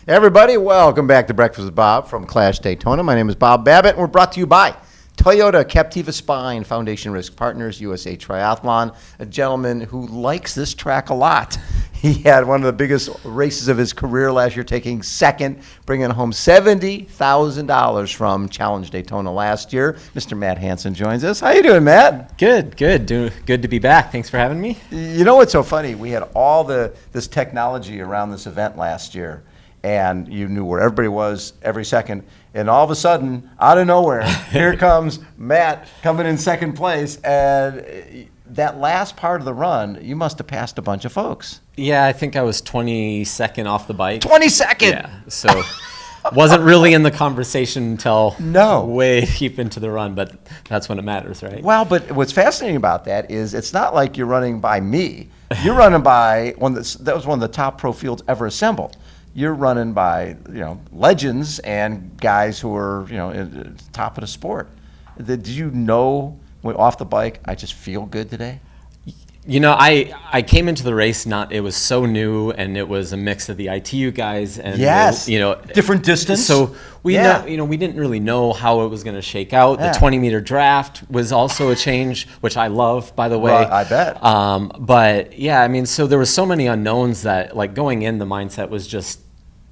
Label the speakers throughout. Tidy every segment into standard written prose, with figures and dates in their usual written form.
Speaker 1: Everybody, welcome back to Breakfast with Bob from Clash Daytona. My name is Bob Babbitt, and we're brought to you by Toyota, Captiva Spine, Foundation Risk Partners, USA Triathlon, a gentleman who likes this track a lot. He had one of the biggest races of his career last year, taking second, bringing home $70,000 from Challenge Daytona last year. Mr. Matt Hanson joins us. How you doing, Matt?
Speaker 2: Good. Good to be back. Thanks for having me.
Speaker 1: You know what's so funny? We had all this technology around this event last year, and you knew where everybody was every second. And all of a sudden, out of nowhere, here comes Matt coming in second place. And that last part of the run, you must have passed a bunch of folks.
Speaker 2: Yeah, I think I was 22nd off the bike.
Speaker 1: 22nd?
Speaker 2: Yeah, so wasn't really in the conversation until way deep into the run, but that's when it matters, right?
Speaker 1: Well, but what's fascinating about that is it's not like you're running by me. You're running by that was one of the top pro fields ever assembled. You're running by, legends and guys who are, at the top of the sport. Did you know when off the bike, I just feel good today?
Speaker 2: I came into the race it was so new, and it was a mix of the ITU guys and
Speaker 1: different distance.
Speaker 2: So we didn't really know how it was going to shake out. The 20-meter draft was also a change, which I love, by the way.
Speaker 1: Well, I bet.
Speaker 2: But yeah, so there was so many unknowns that, like, going in, the mindset was just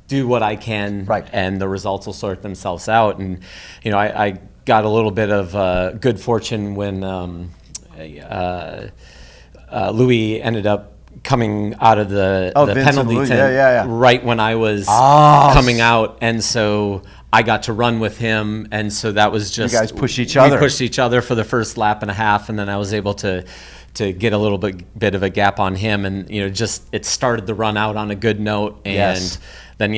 Speaker 2: do what I can,
Speaker 1: right, and
Speaker 2: the results will sort themselves out. And I got a little bit of good fortune when Louis ended up coming out of the penalty tent right when I was coming out, and so I got to run with him, and so that was just,
Speaker 1: you guys pushed each other.
Speaker 2: We pushed each other for the first lap and a half, and then I was able to get a little bit of a gap on him, and it started the run out on a good note, and then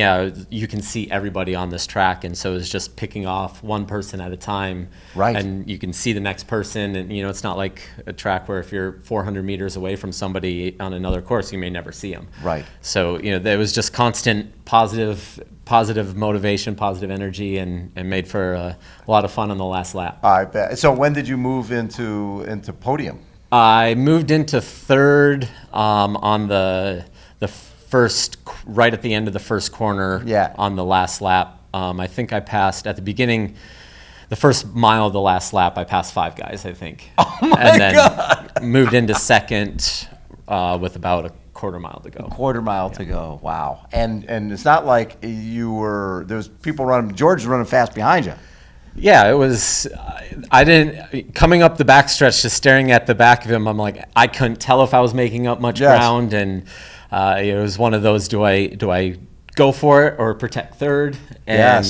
Speaker 2: you can see everybody on this track, and so it's just picking off one person at a time,
Speaker 1: right?
Speaker 2: And you can see the next person, and it's not like a track where if you're 400 meters away from somebody on another course, you may never see them,
Speaker 1: right?
Speaker 2: So there was just constant positive motivation, positive energy, and made for a lot of fun on the last lap.
Speaker 1: I bet. So when did you move into podium?
Speaker 2: I moved into third on the first, right at the end of the first corner on the last lap. I think I passed at the beginning, the first mile of the last lap, I passed 5 guys, I think.
Speaker 1: Oh my God.
Speaker 2: Moved into second with about a quarter mile to go.
Speaker 1: To go. Wow. And it's not like there was people running, George was running fast behind you.
Speaker 2: Yeah, it was. Coming up the backstretch, just staring at the back of him, I'm like, I couldn't tell if I was making up much ground, and it was one of those, do I go for it or protect third? And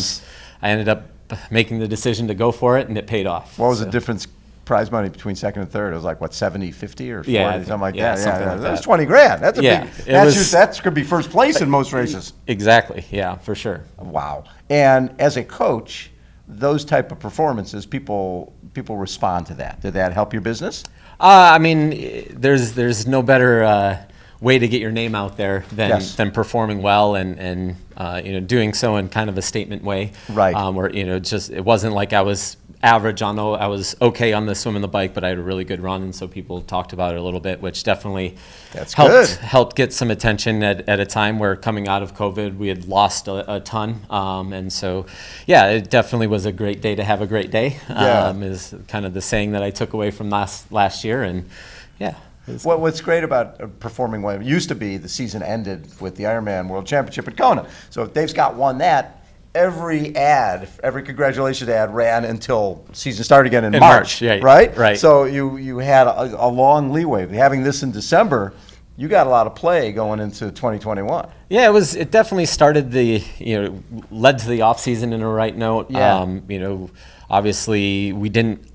Speaker 2: I ended up making the decision to go for it, and it paid off.
Speaker 1: What was the difference, prize money between second and third? It was like, what, 70, 50 or 40, something like that?
Speaker 2: Like
Speaker 1: that was 20 grand. That's a big, that could be first place in most races.
Speaker 2: Exactly, yeah, for sure.
Speaker 1: Wow. And as a coach, those type of performances, people respond to that. Did that help your business?
Speaker 2: There's no better way to get your name out there than performing well and doing so in kind of a statement way.
Speaker 1: Right.
Speaker 2: Where it wasn't like I was average I was okay on the swim and the bike, but I had a really good run, and so people talked about it a little bit, which definitely helped get some attention at a time where, coming out of COVID, we had lost a ton, and so it definitely was a great day to have a great day. Is kind of the saying that I took away from last year, and
Speaker 1: what's great about performing well, it used to be the season ended with the Ironman World Championship at Kona. So if Dave Scott won that, every congratulations ad ran until season started again in March, right?
Speaker 2: Right.
Speaker 1: So you had a long leeway. Having this in December, you got a lot of play going into 2021.
Speaker 2: Yeah, it definitely started led to the off season in a right note.
Speaker 1: Yeah.
Speaker 2: Obviously we didn't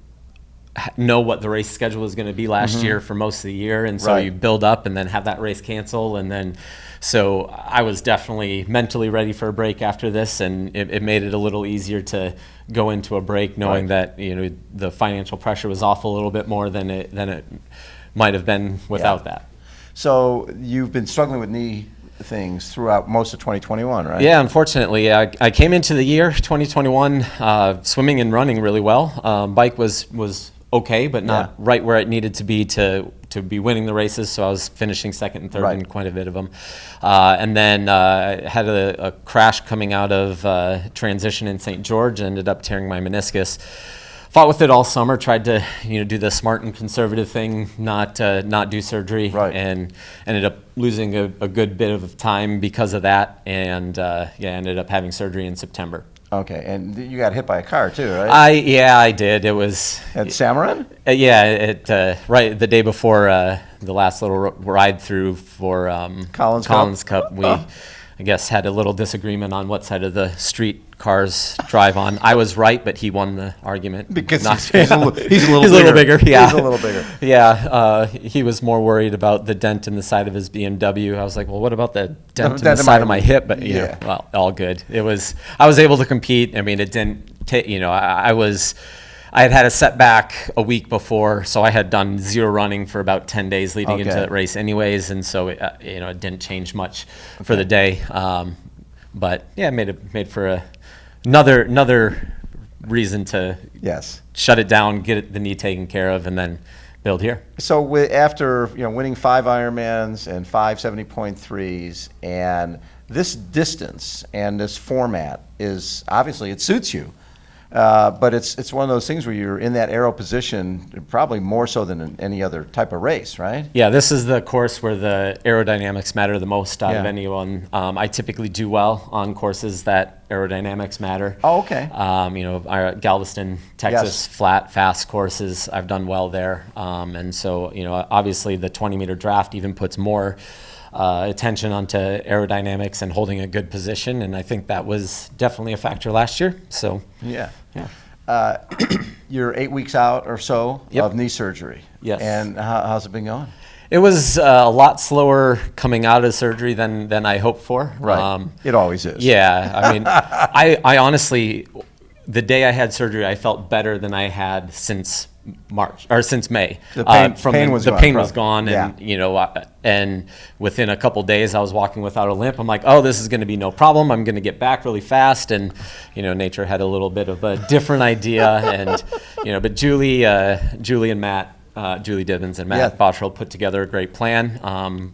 Speaker 2: know what the race schedule was going to be last year for most of the year, and so you build up and then have that race cancel, and then so I was definitely mentally ready for a break after this, and it made it a little easier to go into a break knowing that the financial pressure was off a little bit more than it might have been without that.
Speaker 1: So you've been struggling with knee things throughout most of 2021, right?
Speaker 2: Yeah, unfortunately. I came into the year 2021 swimming and running really well. Bike was okay, but not right where it needed to be to to be winning the races, so I was finishing second and third
Speaker 1: Right.
Speaker 2: in quite a bit of them. And then had a crash coming out of transition in St. George, ended up tearing my meniscus. Fought with it all summer, tried to do the smart and conservative thing, not do surgery,
Speaker 1: Right.
Speaker 2: and ended up losing a good bit of time because of that, and ended up having surgery in September.
Speaker 1: Okay, and you got hit by a car too, right?
Speaker 2: I did. It was
Speaker 1: At Samarin?
Speaker 2: right the day before the last little ride through for
Speaker 1: Collins
Speaker 2: Cup. We I guess had a little disagreement on what side of the street cars drive on. I was right, but he won the argument
Speaker 1: Because
Speaker 2: Not-
Speaker 1: he's a little
Speaker 2: bigger. Yeah,
Speaker 1: He's a little bigger.
Speaker 2: Yeah, he was more worried about the dent in the side of his BMW. I was like, well, what about the dent in the side of my hip? But
Speaker 1: Yeah.
Speaker 2: well, all good. I was able to compete. I mean, it didn't take. I had had a setback a week before, so I had done zero running for about 10 days leading into that race anyways, and so it didn't change much for the day. But yeah, it made for another reason to
Speaker 1: Yes.
Speaker 2: shut it down, get the knee taken care of, and then build here.
Speaker 1: So after winning 5 Ironmans and 5 70.3s, and this distance and this format is obviously it suits you. But it's one of those things where you're in that aero position probably more so than in any other type of race, right?
Speaker 2: Yeah, this is the course where the aerodynamics matter the most out of
Speaker 1: Yeah.
Speaker 2: anyone. I typically do well on courses that aerodynamics matter.
Speaker 1: Oh, okay.
Speaker 2: Our Galveston, Texas,
Speaker 1: Yes.
Speaker 2: flat, fast courses, I've done well there. And so, obviously the 20-meter draft even puts more attention onto aerodynamics and holding a good position, and I think that was definitely a factor last year. So
Speaker 1: Yeah.
Speaker 2: yeah.
Speaker 1: You're 8 weeks out or so
Speaker 2: Yep.
Speaker 1: of knee surgery.
Speaker 2: Yes.
Speaker 1: And how's it been going?
Speaker 2: It was a lot slower coming out of surgery than I hoped for.
Speaker 1: Right. It always is.
Speaker 2: Yeah, I mean, I honestly, the day I had surgery, I felt better than I had since March or since May.
Speaker 1: The pain was
Speaker 2: gone,
Speaker 1: Yeah.
Speaker 2: and and within a couple days, I was walking without a limp. I'm like, oh, this is going to be no problem. I'm going to get back really fast, and nature had a little bit of a different idea, and but Julie and Matt. Julie Divins and Matt Bottrell put together a great plan.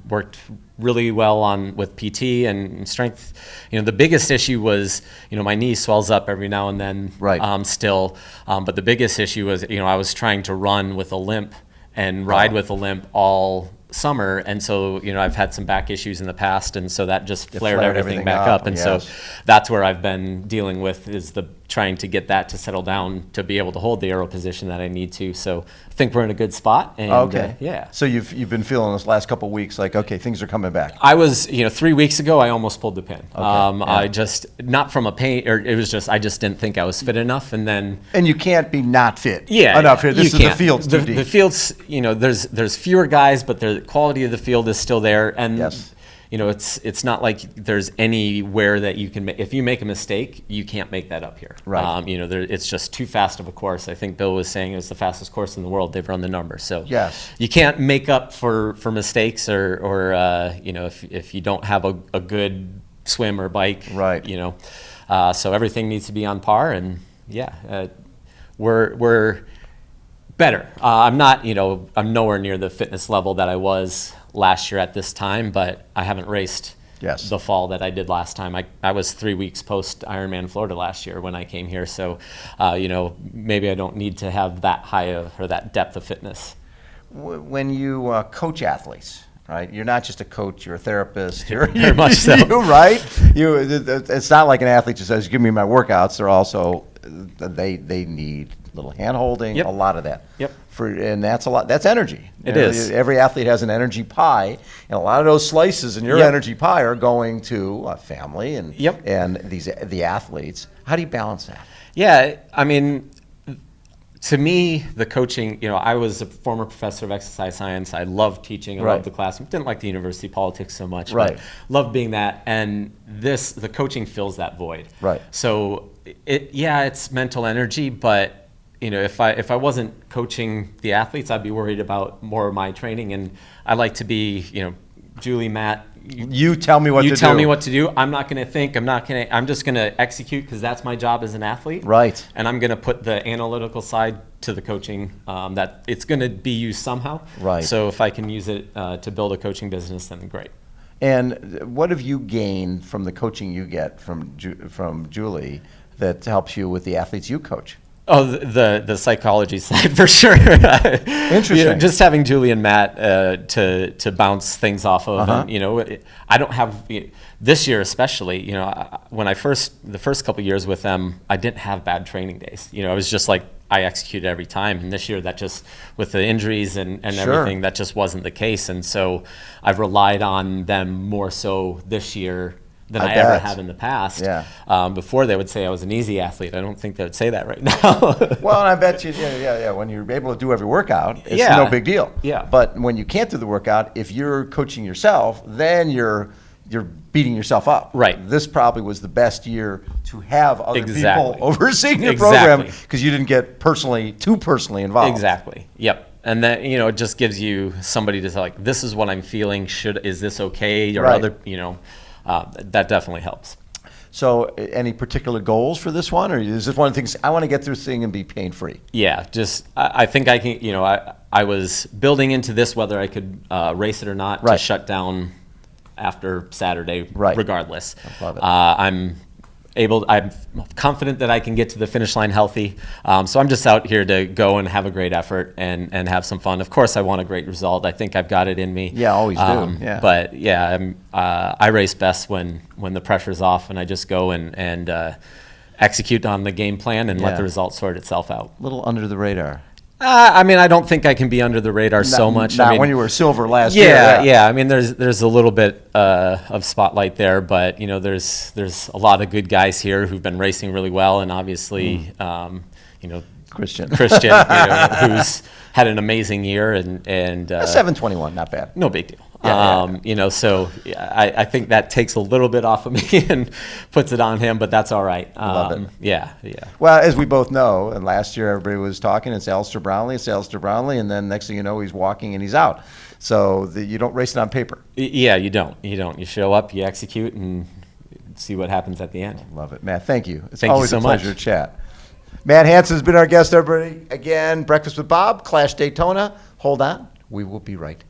Speaker 2: Worked really well with PT and strength. The biggest issue was, my knee swells up every now and then.
Speaker 1: Right.
Speaker 2: Still, but the biggest issue was, I was trying to run with a limp and ride with a limp all summer, and so I've had some back issues in the past, and so that just flared everything back up, and so that's where I've been dealing with is trying to get that to settle down to be able to hold the aero position that I need to. So I think we're in a good spot. And,
Speaker 1: Okay.
Speaker 2: Yeah.
Speaker 1: So you've been feeling this last couple of weeks like, okay, things are coming back.
Speaker 2: I was, 3 weeks ago, I almost pulled the pin.
Speaker 1: Okay.
Speaker 2: I just, not from a pain, or it was just, I just didn't think I was fit enough. And then.
Speaker 1: And you can't be not fit
Speaker 2: Yeah.
Speaker 1: enough here. This
Speaker 2: you
Speaker 1: is
Speaker 2: can't.
Speaker 1: the field's too deep.
Speaker 2: The field's, there's fewer guys, but the quality of the field is still there. And.
Speaker 1: Yes.
Speaker 2: It's not like there's anywhere that you can if you make a mistake, you can't make that up here.
Speaker 1: Right.
Speaker 2: It's just too fast of a course. I think Bill was saying it was the fastest course in the world. They've run the numbers. So
Speaker 1: Yes.
Speaker 2: you can't make up for mistakes or if you don't have a good swim or bike.
Speaker 1: Right.
Speaker 2: So everything needs to be on par, and we're better. I'm not, I'm nowhere near the fitness level that I was last year at this time, but I haven't raced the fall that I did last time. I was 3 weeks post Ironman Florida last year when I came here, so maybe I don't need to have that high or that depth of fitness.
Speaker 1: When you coach athletes, right? You're not just a coach; you're a therapist. You're
Speaker 2: Very much so.
Speaker 1: Right? It's not like an athlete just says, "Give me my workouts." They're also they need little hand holding, a lot of that.
Speaker 2: Yep.
Speaker 1: And that's a lot. That's energy.
Speaker 2: It is.
Speaker 1: Every athlete has an energy pie, and a lot of those slices in your energy pie are going to a family and the athletes. How do you balance that?
Speaker 2: Yeah, I mean, to me, the coaching, I was a former professor of exercise science. I loved teaching. I loved the classroom. Didn't like the university politics so much.
Speaker 1: Right.
Speaker 2: But loved being that. And the coaching fills that void.
Speaker 1: Right.
Speaker 2: So it's mental energy, but if I wasn't coaching the athletes, I'd be worried about more of my training. And I like to be, Julie, Matt,
Speaker 1: You tell me what to do.
Speaker 2: You tell me what to do. I'm not going to think. I'm just going to execute because that's my job as an athlete.
Speaker 1: Right.
Speaker 2: And I'm going to put the analytical side to the coaching. That it's going to be used somehow.
Speaker 1: Right.
Speaker 2: So if I can use it to build a coaching business, then great.
Speaker 1: And what have you gained from the coaching you get from Julie that helps you with the athletes you coach?
Speaker 2: Oh, the psychology side for sure.
Speaker 1: Interesting.
Speaker 2: You know, just having Julie and Matt to bounce things off of, and I don't have this year especially. You know, when the first couple of years with them, I didn't have bad training days. You know, I was just like I executed every time, and this year that just with the injuries and everything, that just wasn't the case, and so I've relied on them more so this year than I ever have in the past.
Speaker 1: Yeah.
Speaker 2: Before they would say I was an easy athlete. I don't think they would say that right now.
Speaker 1: Well, and I bet you, when you're able to do every workout, it's no big deal.
Speaker 2: Yeah.
Speaker 1: But when you can't do the workout, if you're coaching yourself, then you're beating yourself up.
Speaker 2: Right.
Speaker 1: This probably was the best year to have other
Speaker 2: Exactly.
Speaker 1: people overseeing your program because you didn't get too personally involved.
Speaker 2: Exactly. Yep. And that, it just gives you somebody to say, like, this is what I'm feeling. Is this okay? Or
Speaker 1: Right.
Speaker 2: That definitely helps.
Speaker 1: So any particular goals for this one? Or is this one of the things, I want to get through this thing and be pain-free?
Speaker 2: Yeah, I think I can, I was building into this whether I could race it or not to shut down after Saturday regardless.
Speaker 1: I love it.
Speaker 2: I'm confident that I can get to the finish line healthy. So I'm just out here to go and have a great effort and have some fun. Of course, I want a great result. I think I've got it in me.
Speaker 1: Yeah, always do. Yeah.
Speaker 2: But yeah, I race best when the pressure's off and I just go and execute on the game plan and let the result sort itself out.
Speaker 1: A little under the radar.
Speaker 2: I don't think I can be under the radar so much.
Speaker 1: Not when you were silver last year.
Speaker 2: Yeah. I mean, there's a little bit of spotlight there, but there's a lot of good guys here who've been racing really well, and obviously,
Speaker 1: Christian,
Speaker 2: who's had an amazing year and
Speaker 1: 7:21, not bad.
Speaker 2: No big deal. So I think that takes a little bit off of me and puts it on him, but that's all right.
Speaker 1: Love it.
Speaker 2: Yeah.
Speaker 1: Well, as we both know, and last year everybody was talking, it's Alistair Brownlee, and then next thing you know, he's walking and he's out. So you don't race it on paper.
Speaker 2: Yeah, you don't. You show up, you execute, and see what happens at the end.
Speaker 1: Love it, Matt. Thank you. It's
Speaker 2: Thank you
Speaker 1: always
Speaker 2: so
Speaker 1: a pleasure
Speaker 2: much.
Speaker 1: to chat. Matt Hanson has been our guest, everybody. Again, Breakfast with Bob, Clash Daytona. Hold on. We will be right